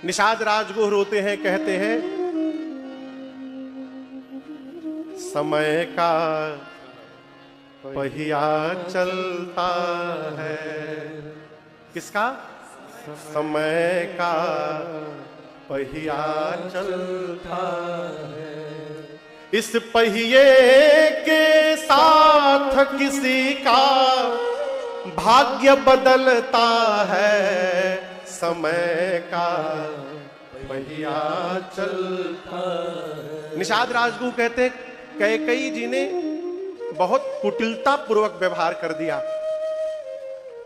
निषाद राजगुरु रोते हैं, कहते हैं समय का पहिया चलता है। किसका? समय का पहिया चलता है। इस पहिए के साथ किसी का भाग्य बदलता है। समय का पहिया चलता है। निषाद राजगुरु कहते कैकेयी जी ने बहुत कुटिलता पूर्वक व्यवहार कर दिया।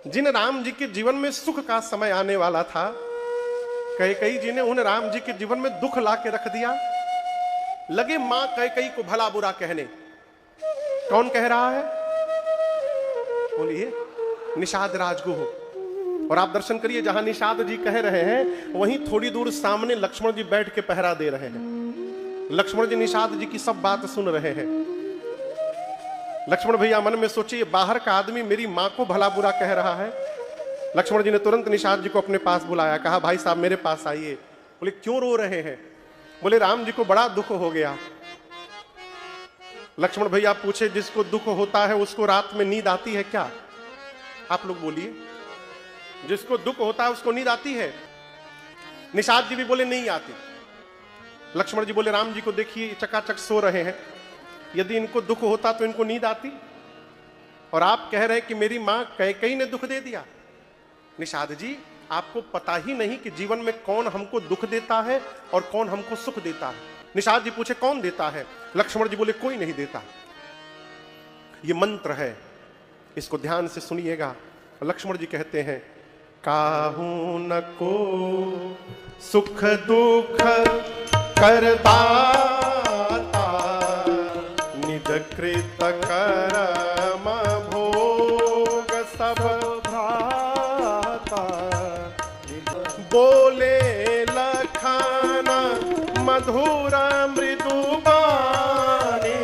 जिन राम जी के जीवन में सुख का समय आने वाला था, कैकेयी जी ने उन राम जी के जीवन में दुख ला के रख दिया। लगे मां कैकेयी को भला बुरा कहने। कौन कह रहा है? बोलिए, निषाद राजगुरु। और आप दर्शन करिए, जहां निषाद जी कह रहे हैं वहीं थोड़ी दूर सामने लक्ष्मण जी बैठ के पहरा दे रहे हैं। लक्ष्मण जी निषाद जी की सब बात सुन रहे हैं। लक्ष्मण भैया मन में सोचिए, बाहर का आदमी मेरी मां को भला बुरा कह रहा है। लक्ष्मण जी ने तुरंत निषाद जी को अपने पास बुलाया, कहा भाई साहब मेरे पास आइए। बोले क्यों रो रहे हैं? बोले राम जी को बड़ा दुख हो गया। लक्ष्मण भैया पूछे, जिसको दुख होता है उसको रात में नींद आती है क्या? आप लोग बोलिए, जिसको दुख होता है उसको नींद आती है? निषाद जी भी बोले नहीं आती। लक्ष्मण जी बोले राम जी को देखिए चकाचक सो रहे हैं, यदि इनको दुख होता तो इनको नींद आती, और आप कह रहे हैं कि मेरी मां कैकेयी ने दुख दे दिया। निषाद जी, आपको पता ही नहीं कि जीवन में कौन हमको दुख देता है और कौन हमको सुख देता है। निषाद जी पूछे कौन देता है? लक्ष्मण जी बोले कोई नहीं देता। ये मंत्र है, इसको ध्यान से सुनिएगा। लक्ष्मण जी कहते हैं, काहू न को सुख दुख करदाता, निज कृत कर्म भोग सब भ्राता। बोले लखन मधुर मृदु बानी,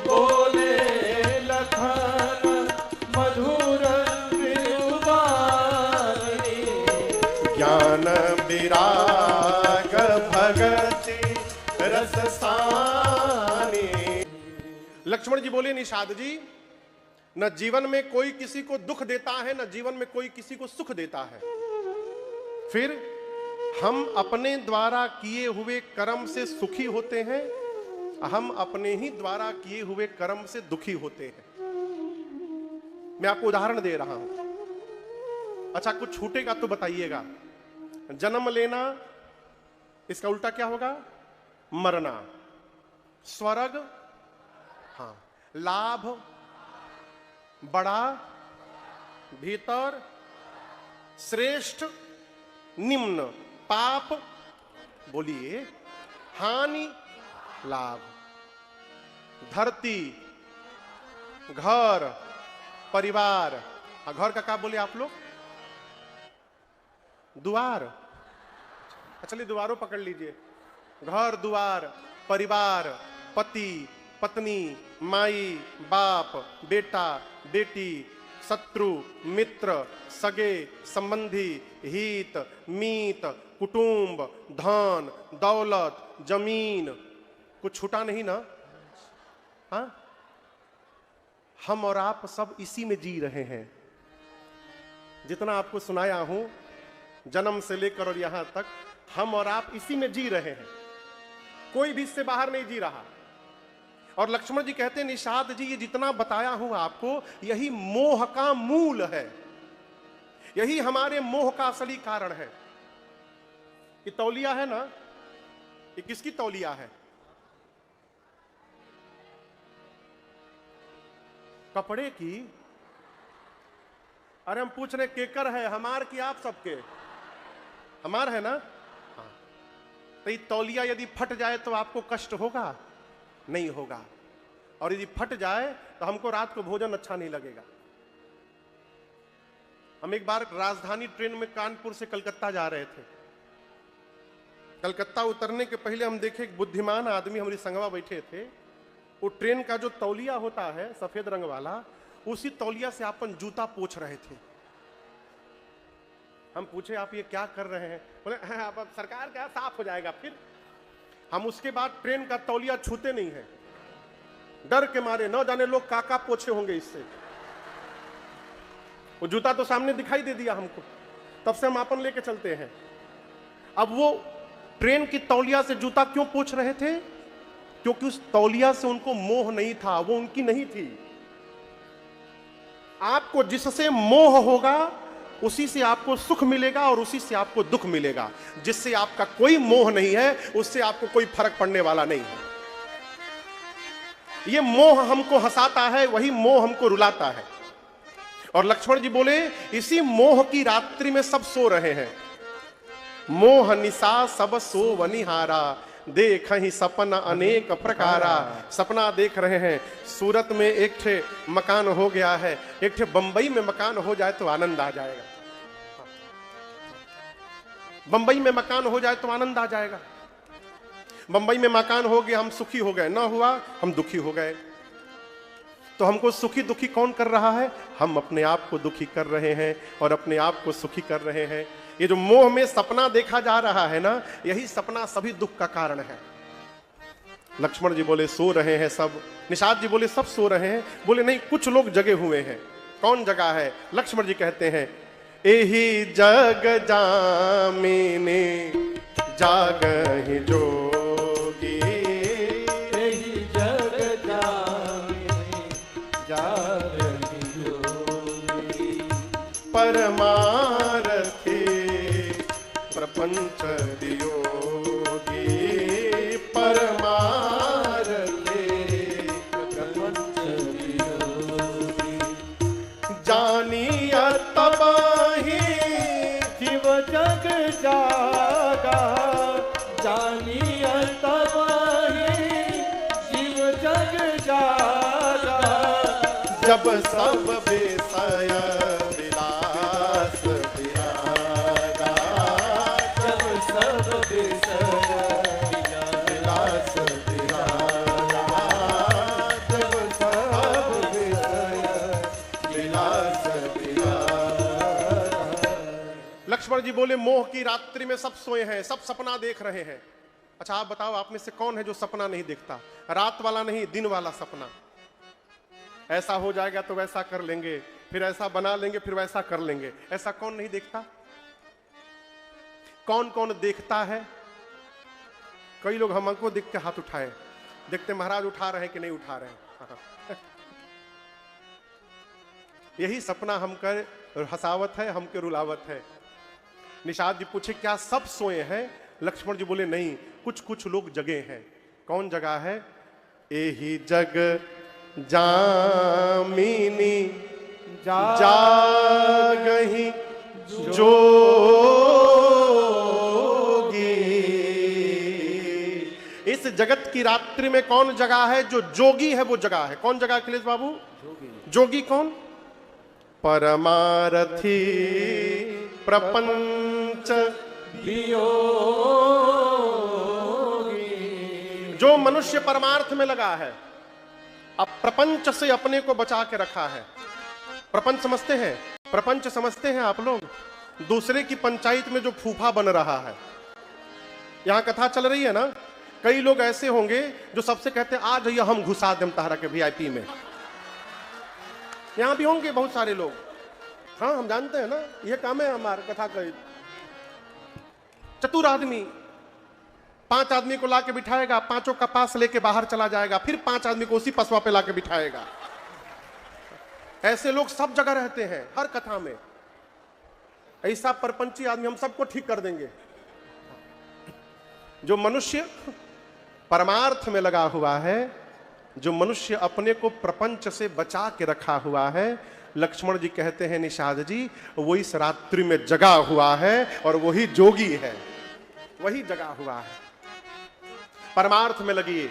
बोले लखन मधुर मृदु बानी। ज्ञान विराग भगति रस सानी। लक्ष्मण जी बोले निषाद जी, न जीवन में कोई किसी को दुख देता है, न जीवन में कोई किसी को सुख देता है। फिर हम अपने द्वारा किए हुए कर्म से सुखी होते हैं, हम अपने ही द्वारा किए हुए कर्म से दुखी होते हैं। मैं आपको उदाहरण दे रहा हूं। अच्छा, कुछ छूटेगा तो बताइएगा। जन्म लेना, इसका उल्टा क्या होगा? मरना। स्वर्ग, हाँ। लाभ, बड़ा, भीतर, श्रेष्ठ, निम्न, पाप, बोलिए, हानि, लाभ। धरती, घर, परिवार। घर का क्या बोले आप लोग? द्वार। चलिए द्वारों पकड़ लीजिए। घर, द्वार, परिवार, पति, पत्नी, माई, बाप, बेटा, बेटी, शत्रु, मित्र, सगे, संबंधी, हित, मीत, कुटुंब, धन, दौलत, जमीन। कुछ छूटा नहीं ना? हाँ, हम और आप सब इसी में जी रहे हैं। जितना आपको सुनाया हूं, जन्म से लेकर और यहां तक, हम और आप इसी में जी रहे हैं। कोई भी इससे बाहर नहीं जी रहा। और लक्ष्मण जी कहते हैं निषाद जी, ये जितना बताया हूं आपको, यही मोह का मूल है, यही हमारे मोह का असली कारण है। ये तौलिया है ना, ये किसकी तौलिया है? कपड़े की। अरे हम पूछ रहे केकर है, हमार की आप सबके? हमार है ना? हाँ। तो ये तौलिया यदि फट जाए तो आपको कष्ट होगा? नहीं होगा। और यदि फट जाए तो हमको रात को भोजन अच्छा नहीं लगेगा। हम एक बार राजधानी ट्रेन में कानपुर से कलकत्ता जा रहे थे। कलकत्ता उतरने के पहले हम देखे एक बुद्धिमान आदमी हमारी संगवा बैठे थे। वो ट्रेन का जो तौलिया होता है सफेद रंग वाला, उसी तौलिया से अपन जूता पोंछ रहे थे। हम पूछे आप ये क्या कर रहे हैं, बोले हाँ, अब सरकार क्या साफ हो जाएगा। फिर हम उसके बाद ट्रेन का तौलिया छूते नहीं है, डर के मारे, न जाने लोग काका पोछे होंगे इससे। वो जूता तो सामने दिखाई दे दिया हमको, तब से हम अपन लेके चलते हैं। अब वो ट्रेन की तौलिया से जूता क्यों पोछ रहे थे? क्योंकि उस तौलिया से उनको मोह नहीं था, वो उनकी नहीं थी। आपको जिससे मोह होगा उसी से आपको सुख मिलेगा और उसी से आपको दुख मिलेगा। जिससे आपका कोई मोह नहीं है उससे आपको कोई फर्क पड़ने वाला नहीं है। ये मोह हमको हंसाता है, वही मोह हमको रुलाता है। और लक्ष्मण जी बोले इसी मोह की रात्रि में सब सो रहे हैं। मोह निशा सब सो वनिहारा, देख ही सपना अनेक प्रकारा। सपना देख रहे हैं, सूरत में एक ठे मकान हो गया है, एक ठे बंबई में मकान हो जाए तो आनंद आ जाएगा। बंबई में मकान हो जाए तो आनंद आ जाएगा। बंबई में मकान हो गया, हम सुखी हो गए, ना हुआ हम दुखी हो गए। तो हमको सुखी दुखी कौन कर रहा है? हम अपने आप को दुखी कर रहे हैं और अपने आप को सुखी कर रहे हैं। ये जो मोह में सपना देखा जा रहा है ना, यही सपना सभी दुख का कारण है। लक्ष्मण जी बोले सो रहे हैं सब। निषाद जी बोले सब सो रहे हैं। बोले नहीं, कुछ लोग जगे हुए हैं। कौन जगा है? लक्ष्मण जी कहते हैं एही जग जामिने जागहि जोगी, एही जग जामिने जागहि जोगी। परमारथी प्रपंच दियोगी, परमारथी प्रपंच दियोगी। जानिया तबाही शिव जग जागा, जानिया तबाही शिव जग जागा। जब सब विषय विलास विरागा, जब सब विषय विलास विरागा, जब सब विषय विलास विरागा। लक्ष्मण जी बोले मोह की रात्रि में सब सोए हैं, सब सपना देख रहे हैं। अच्छा आप बताओ, आप में से कौन है जो सपना नहीं देखता? रात वाला नहीं, दिन वाला सपना। ऐसा हो जाएगा तो वैसा कर लेंगे, फिर ऐसा बना लेंगे, फिर वैसा कर लेंगे। ऐसा कौन नहीं देखता? कौन कौन देखता है? कई लोग हमको देख के हाथ उठाए, देखते महाराज उठा रहे हैं कि नहीं उठा रहे हैं। यही सपना हमकर हसावत है, हमके रुलावत है। निषाद जी पूछे क्या सब सोए हैं? लक्ष्मण जी बोले नहीं, कुछ कुछ लोग जगे हैं। कौन जगा है? एही जग जामिनी जागहि जोगी। इस जगत की रात्रि में कौन जगा है? जो जोगी है वो जगा है। कौन जगा अखिलेश बाबू? जोगी कौन? परमारथी प्रपंच दियोगी। जो मनुष्य परमार्थ में लगा है, अब प्रपंच से अपने को बचा के रखा है। प्रपंच समझते हैं? प्रपंच समझते हैं आप लोग? दूसरे की पंचायत में जो फूफा बन रहा है। यहां कथा चल रही है ना, कई लोग ऐसे होंगे जो सबसे कहते हैं आ जाइए हम घुसा दें तारा के वीआईपी में। यहां भी होंगे बहुत सारे लोग। हाँ हम जानते हैं ना, यह काम है हमारा कथा का। चतुर आदमी 5 आदमी को लाके बिठाएगा, पांचों का पास लेके बाहर चला जाएगा, फिर 5 आदमी को उसी पसवा पे लाके बिठाएगा। ऐसे लोग सब जगह रहते हैं, हर कथा में। ऐसा परपंची आदमी हम सबको ठीक कर देंगे। जो मनुष्य परमार्थ में लगा हुआ है, जो मनुष्य अपने को प्रपंच से बचा के रखा हुआ है, लक्ष्मण जी कहते हैं निषाद जी, वो इस रात्रि में जगा हुआ है और वही जोगी है, वही जगा हुआ है। परमार्थ में लगिए।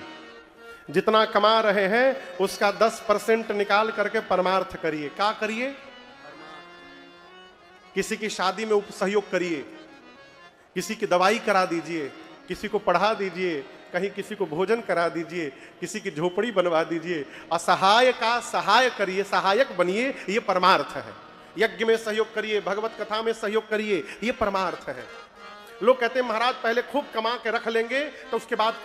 जितना कमा रहे हैं उसका 10% निकाल करके परमार्थ करिए। क्या करिए? किसी की शादी में सहयोग करिए, किसी की दवाई करा दीजिए, किसी को पढ़ा दीजिए, कहीं किसी को भोजन करा दीजिए, किसी की झोपड़ी बनवा दीजिए। असहाय का सहाय करिए, सहायक बनिए। ये परमार्थ है, यज्ञ में सहयोग करिए, भगवत कथा में सहयोग करिए, ये परमार्थ है। लोग कहते हैं महाराज पहले खूब कमा के रख लेंगे तो उसके बाद